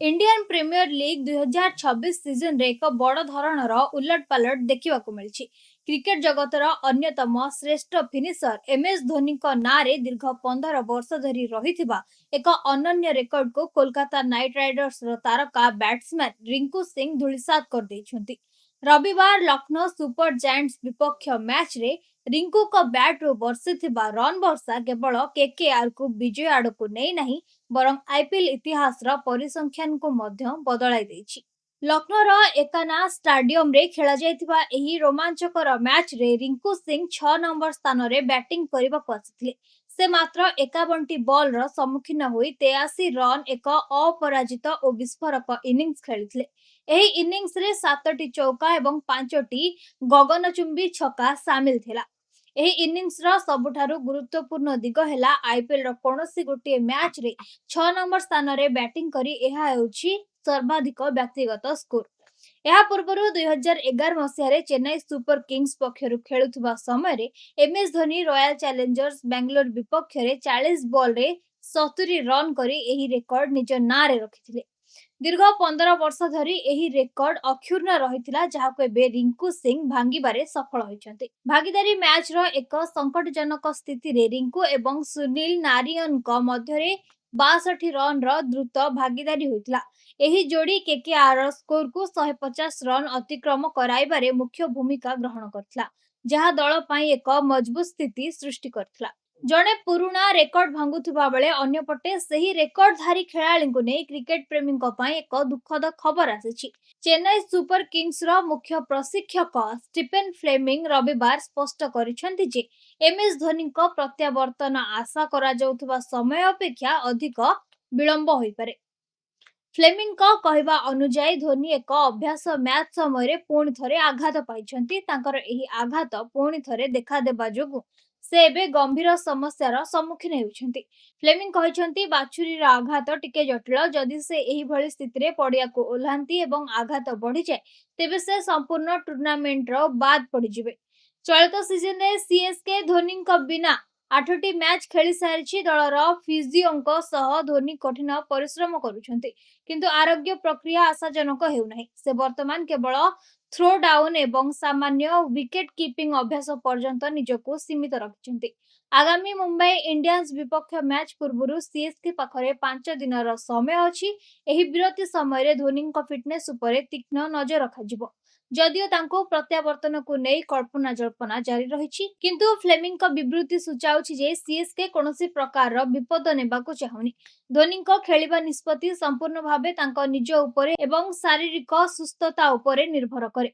Indian premiere league 2026 season रे एक बड़ धरणर उलटपालट देखा मिली। क्रिकेट जगतर अन्यतम श्रेष्ठ फिनिशर एमएस धोनी ना रे दीर्घ 15 वर्ष धरी रही एक अनन्य रेकर्ड को कोलकाता नाइट राइडर्स तारका बैट्समैन रिंकू सिंह धूलिसात कर देइछन्ति। रविवार लखनऊ सुपर जायंट्स विपक्ष मैच रे रिंकू को बैट रू बर्षिथिबा रन वर्षा केवल केकेआर को विजय आड़ को नहीं नहीं बरं आईपीएल इतिहास परिसंख्यान को मध्य बदलाई देछि। लखनऊ एकाना स्टाडियम रे खेला जायतिबा एही रोमांचकर मैच रे रिंकू सिंह 6 नंबर स्थान रे बैटिंग करबाक आसिथिले। से मात्र 51 बॉल रो सम्मुखीन होई 83 रन एक अपराजित और विस्फोरक इनिंग्स खेलिथिले। एही इनिंग्स रे 7टी चौका एवं 5टी गगनचुंबी छक्का शामिल थिला। एही इनिंग्स रो सबुठारु गुरुत्वपूर्ण दिग हेला आईपीएल रो कोनोसी गोटे मैच रे 6 नंबर स्थान रे बैटिंग करी एहा हेउछि सर्वाधिक व्यक्तिगत स्कोर। यह पूर्व 2011 मसीह चेन्नई सुपर किंग्स पक्षर खेलुवा समय MS Dhoni royal Challengers Bangalore विपक्ष 40 बॉल रे 70 रन करी एही रेकर्ड निज ना रे रखिथिले। दीर्घ 15 वर्ष धरी एही रेकर्ड अक्षुण्ण रहिथिला, जहाको एबे रिंकू सिंह भांगिबारे सफल होइछन्ते। भागीदारी मैच रो एक संकटजनक स्थिति रे रिंकू एवं सुनील नारियन को मध्यरे 62 रन रो द्रुत भागीदारी होइथिला। एही जोड़ी केकेआर स्कोर को 150 रन अतिक्रम कराइबारे मुख्य भूमिका ग्रहण करथिला, जहा दल पई एक मजबूत स्थिति सृष्टि करथिला। जड़े पुराणा रेकर्ड भांगुथिबा बेले अन्यपटे सही रेकर्डधारी खेलाड़ी को नहीं क्रिकेट प्रेमी एक दुखद खबर आसी। चेन्नई सुपर किंग्स रो मुख्य प्रशिक्षक स्टीफेन फ्लेमिंग रविवार स्पष्ट करिसेंति जे एमएस धोनी को प्रत्यावर्तन आशा करा जाउथबा समय अपेक्षा अधिक विलंब होई पारे। फ्लेमिंग को कहवा अनुसार धोनी एक अभ्यास मैच समय पुणी थरे आघात पाइछन्ति। तांकर एही आघात पुणी थरे देखा देबा जोगु से एबे गंभीर समस्यार सम्मुखीन हेउछन्ति। फ्लेमिंग कहिछन्ति बाछुरी आघात टिके जटिल। जदि से एही भली स्थिति रे पड़िया को ओल्हांती एवं आघात बढ़ी जाए तेबे से संपूर्ण टूर्नामेंट रो बाद पड़ी जिवे। चलित सीजन रे सीएसके धोनी को बिना 8टी मैच खेली सारिछि। दलर फिजिओंको सह धोनी कठिन परिश्रम करुछन्ति, किंतु आरोग्य प्रक्रिया आशाजनक हेउ नाही। से वर्तमान केवल थ्रो डाउन एवं सामान्य विकेट कीपिंग अभ्यास पर्यंत निजको सीमित रखिछन्ति। आगामी मुंबई इंडियंस विपक्ष मैच पूर्व सीएसके पाखरे 5 दिन समय अछि। एही विरति समय धोनी फिटनेस उपरे तीक्ष्ण नजर रखाजिबो। जदियो तांको प्रत्यावर्तन को नहीं कल्पना जल्पना जारी रही, किंतु फ्लेमिंग का विवृत्ति सूचाउछि जे सीएसके कोनोसी प्रकार विपद नेबाको चाहुनी। धोनी को खेलिबा निष्पत्ति संपूर्ण भावे तांको निज उपरे एवं शारीरिक सुस्थता उपरे निर्भर करे।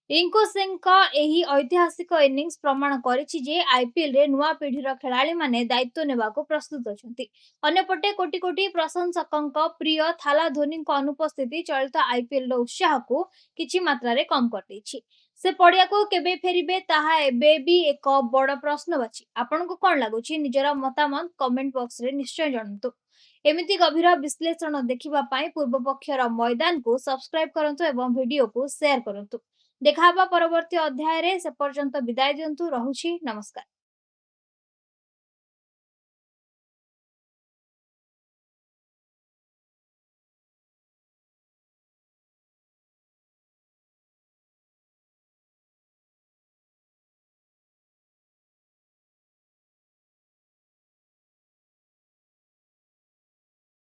रिंकू सिंह का एही ऐतिहासिक इनिंग्स प्रमाण करिछि जे आईपीएल रे नुआ पीढ़ीर खेलाड़ी माने दायित्व नेबाको प्रस्तुत अछन्ति। अन्यपटे कोटी कोटी प्रशंसकंक प्रिय थाला धोनी को अनुपस्थिति चलित आईपीएल रो उत्साह को किछि मात्रा रे कम करदैछि। से पड़िया को केबे फेरिबे ताहा एबे भी एक बड़ प्रश्नवाची। आपनको कोन लागुछि? निजरा मतामत कमेंट बॉक्स रे निश्चय जणांतु। एमिति गभीर विश्लेषण देखिबा पई पूर्व पक्षर मैदान को सब्सक्राइब करंतु एवं वीडियो को शेयर करंतु। देखा परवर्ती अध्याय रे से पर्यंत विदाय दियंतु। रहुछि नमस्कार।